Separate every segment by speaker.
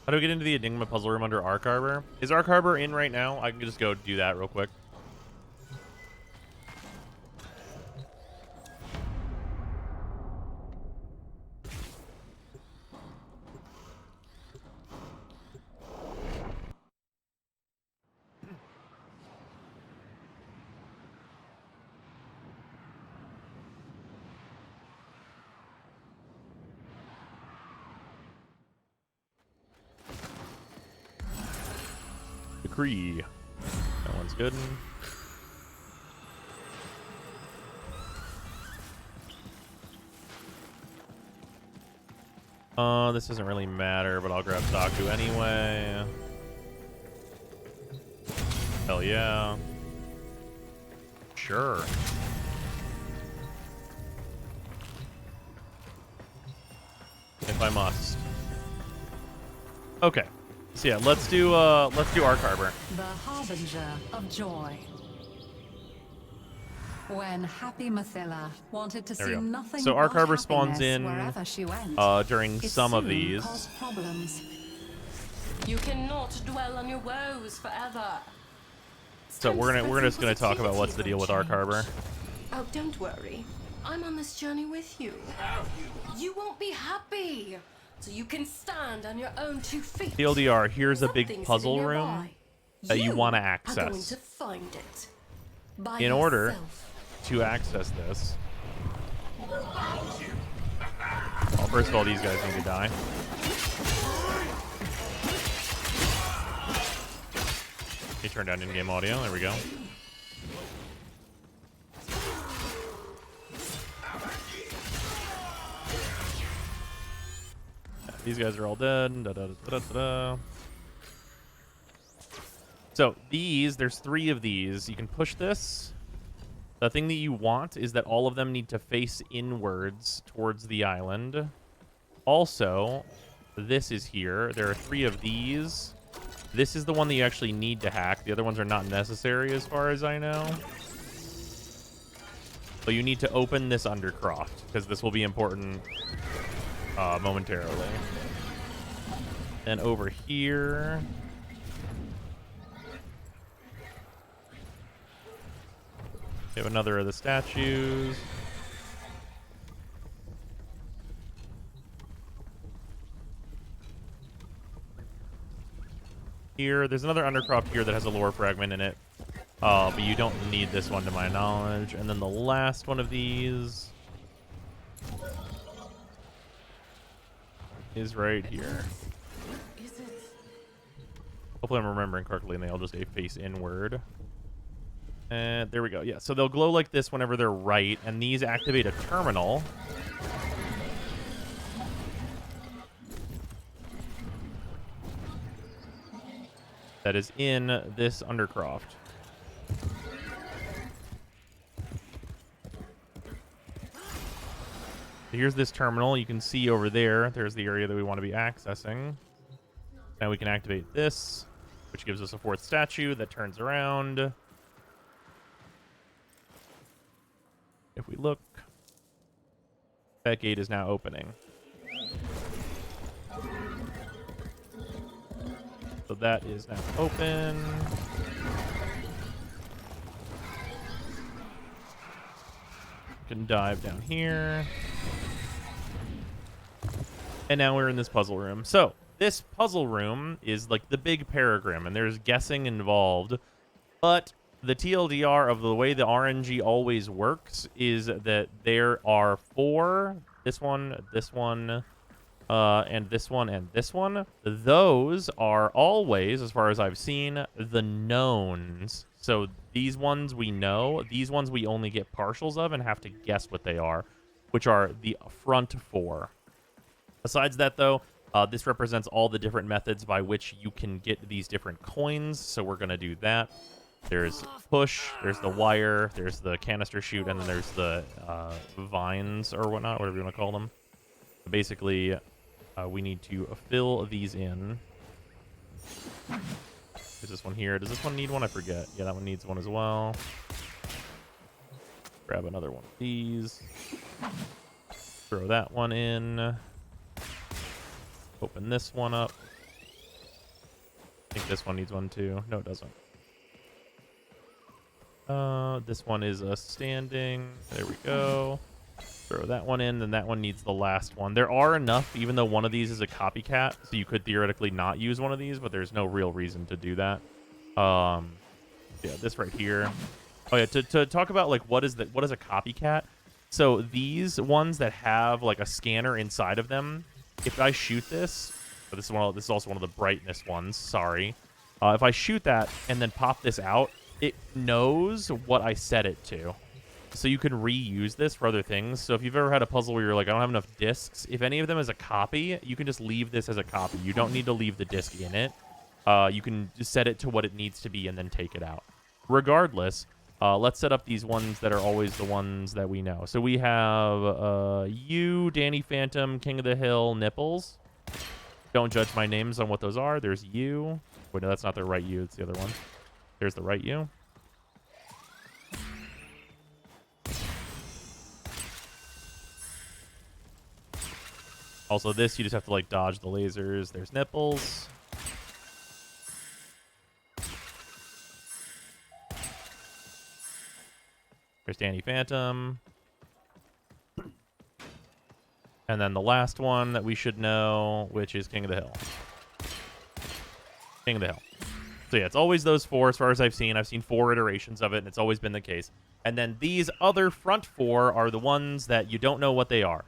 Speaker 1: How do we get into the Enigma puzzle room under ARCHARBOR? Is ARCHARBOR in right now? I can just go do that real quick. Decree. That one's good. This doesn't really matter, but I'll grab Daku anyway. Hell yeah. Sure. If I must. Okay. So yeah, let's do ARCHARBOR.
Speaker 2: The harbinger of joy. When happy Mathila wanted to see nothing
Speaker 1: so
Speaker 2: but
Speaker 1: ARCHARBOR spawns
Speaker 2: happiness
Speaker 1: in
Speaker 2: wherever she went,
Speaker 1: during
Speaker 2: it
Speaker 1: some of
Speaker 2: soon
Speaker 1: these.
Speaker 2: caused problems.
Speaker 3: You cannot dwell on your woes forever.
Speaker 1: So we're just gonna talk about what's the deal with ARCHARBOR.
Speaker 3: Oh, don't worry. I'm on this journey with you. You won't be happy, so you can stand on your own 2 feet.
Speaker 1: TLDR, here's a big
Speaker 3: Something's
Speaker 1: puzzle
Speaker 3: hidden
Speaker 1: room
Speaker 3: nearby.
Speaker 1: that you want to
Speaker 3: Are going
Speaker 1: access.
Speaker 3: to find it by
Speaker 1: In order
Speaker 3: yourself.
Speaker 1: to access this, well, first of all, these guys need to die. You turn down in-game audio. There we go. These guys are all dead. Da, da, da, da, da, da. So there's 3 of these. You can push this. The thing that you want is that all of them need to face inwards towards the island. Also, this is here. There are 3 of these. This is the one that you actually need to hack. The other ones are not necessary as far as I know. But you need to open this undercroft because this will be important momentarily. Then over here... we have another of the statues. Here, there's another undercroft here that has a lore fragment in it. But you don't need this one to my knowledge. And then the last one of these is right here. Hopefully I'm remembering correctly and they all just face inward. And there we go. Yeah, so they'll glow like this whenever they're right, and these activate a terminal. That is in this undercroft. Here's this terminal. You can see over there, there's the area that we want to be accessing. Now we can activate this, which gives us a 4th statue that turns around. If we look, that gate is now opening. So that is now open. Can dive down here. And now we're in this puzzle room. So this puzzle room is like the big paragram, and there's guessing involved. But the TLDR of the way the RNG always works is that there are 4, this one, and this one, and this one. Those are always, as far as I've seen, the knowns. So these ones we know, these ones we only get partials of and have to guess what they are, which are the front 4. Besides that, though, this represents all the different methods by which you can get these different coins, so we're going to do that. There's push, there's the wire, there's the canister chute, and then there's the vines or whatnot, whatever you want to call them. So basically, we need to fill these in. There's this one here. Does this one need one? I forget. Yeah, that one needs one as well. Grab another one of these. Throw that one in. Open this one up. think this one needs one too. No, it doesn't. This one is a standing. There we go. Throw that one in, then that one needs the last one. There are enough, even though one of these is a copycat, so you could theoretically not use one of these, but there's no real reason to do that. Yeah, this right here. Oh yeah, to talk about like what is a copycat? So these ones that have like a scanner inside of them, if I shoot this, this is also one of the brightness ones. Sorry, if I shoot that and then pop this out, it knows what I set it to. So you can reuse this for other things. So if you've ever had a puzzle where you're like, I don't have enough discs, if any of them is a copy, you can just leave this as a copy. You don't need to leave the disc in it. You can just set it to what it needs to be and then take it out. Regardless, let's set up these ones that are always the ones that we know. So we have you, Danny Phantom, King of the Hill, Nipples. Don't judge my names on what those are. There's you. Wait, no, that's not the right you. It's the other one. There's the right you. Also, this, you just have to, like, dodge the lasers. There's Nipples. There's Danny Phantom. And then the last one that we should know, which is King of the Hill. King of the Hill. So, yeah, it's always those four as far as I've seen. I've seen 4 iterations of it, and it's always been the case. And then these other front 4 are the ones that you don't know what they are.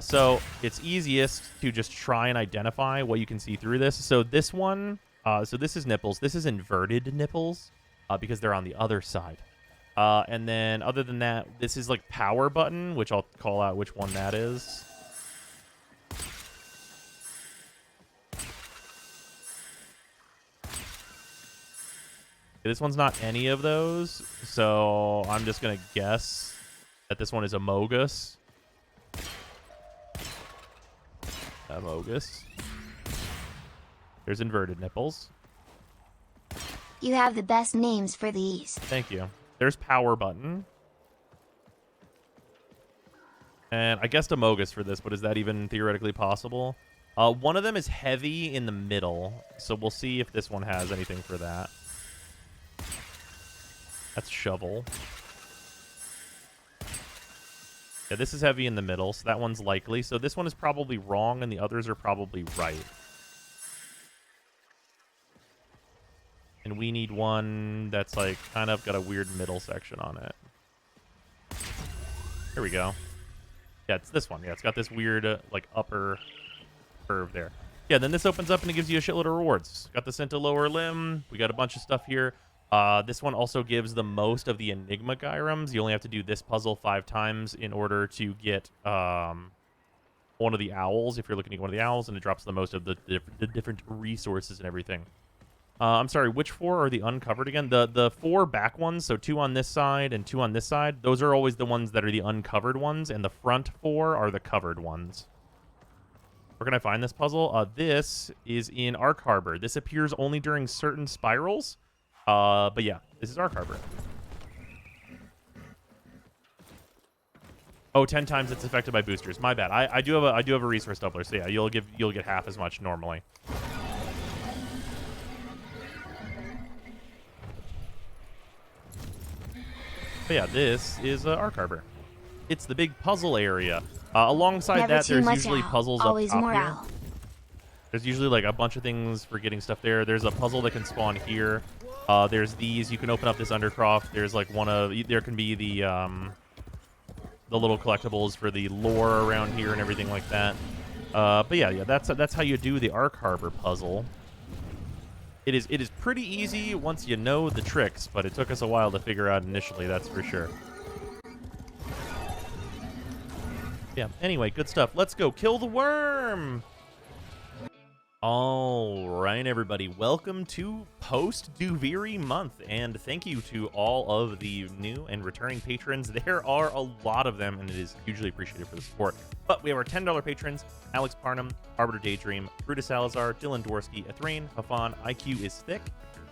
Speaker 1: So it's easiest to just try and identify what you can see through this. So this one, so this is Nipples. This is inverted Nipples, because they're on the other side. And then other than that, this is like power button, which I'll call out which one that is. This one's not any of those, so I'm just going to guess that this one is Amogus. Amogus. There's inverted Nipples.
Speaker 4: You have the best names for these.
Speaker 1: Thank you. There's power button. And I guessed Amogus for this, but is that even theoretically possible? One of them is heavy in the middle, so we'll see if this one has anything for that. That's shovel. Yeah, this is heavy in the middle, so that one's likely. So this one is probably wrong, and the others are probably right. And we need one that's, like, kind of got a weird middle section on it. Here we go. Yeah, it's this one. Yeah, it's got this weird, like, upper curve there. Yeah, then this opens up, and it gives you a shitload of rewards. Got the Senta lower limb. We got a bunch of stuff here. This one also gives the most of the Enigma Gyrems. You only have to do this puzzle 5 times in order to get one of the owls, if you're looking to get one of the owls, and it drops the most of the different resources and everything. I'm sorry, which 4 are the uncovered again? The 4 back ones, so 2 on this side and 2 on this side, those are always the ones that are the uncovered ones, and the front 4 are the covered ones. Where can I find this puzzle? This is in ARCHARBOR. This appears only during certain spirals. But yeah, this is ARCHARBOR. Oh, 10 times it's affected by boosters. My bad. I do have a resource doubler, so yeah, you'll get half as much normally. But yeah, this is ARCHARBOR. It's the big puzzle area. Alongside
Speaker 4: Never
Speaker 1: that,
Speaker 4: too
Speaker 1: there's
Speaker 4: much
Speaker 1: usually
Speaker 4: owl.
Speaker 1: puzzles
Speaker 4: Always
Speaker 1: up top
Speaker 4: more
Speaker 1: here.
Speaker 4: owl.
Speaker 1: There's usually like a bunch of things for getting stuff there. There's a puzzle that can spawn here. There's these. You can open up this undercroft. There's like there can be the little collectibles for the lore around here and everything like that. But yeah, that's how you do the ARCHARBOR puzzle. It is pretty easy once you know the tricks, but it took us a while to figure out initially, that's for sure. Yeah, anyway, good stuff. Let's go kill the worm! All right, everybody. Welcome to post-Duviri month, and thank you to all of the new and returning patrons. There are a lot of them, and it is hugely appreciated for the support. But we have our $10 patrons: Alex Parnham, Arbiter Daydream, Brutus Salazar, Dylan Dworsky, Ethrain, Hafan, IQ is Thick,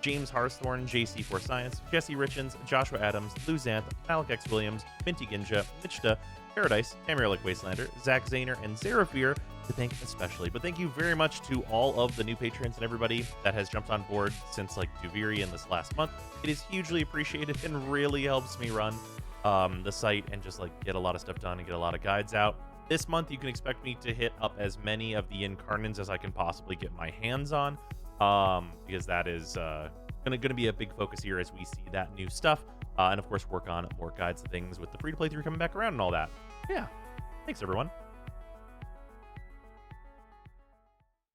Speaker 1: James Harthorne, JC4 Science, Jesse Richens, Joshua Adams, Lou Zanth, Alec X. Williams, Minty Ginja, Michta, Paradise, Tamrielic Wastelander, Zach Zahner, and Zerafir to thank especially. But thank you very much to all of the new patrons and everybody that has jumped on board since like Duviri in this last month. It is hugely appreciated and really helps me run the site and just like get a lot of stuff done and get a lot of guides out. This month, you can expect me to hit up as many of the incarnants as I can possibly get my hands on, because that is gonna be a big focus here as we see that new stuff, and of course work on more guides and things with the free-to-play 3 coming back around and all that. Yeah, thanks everyone.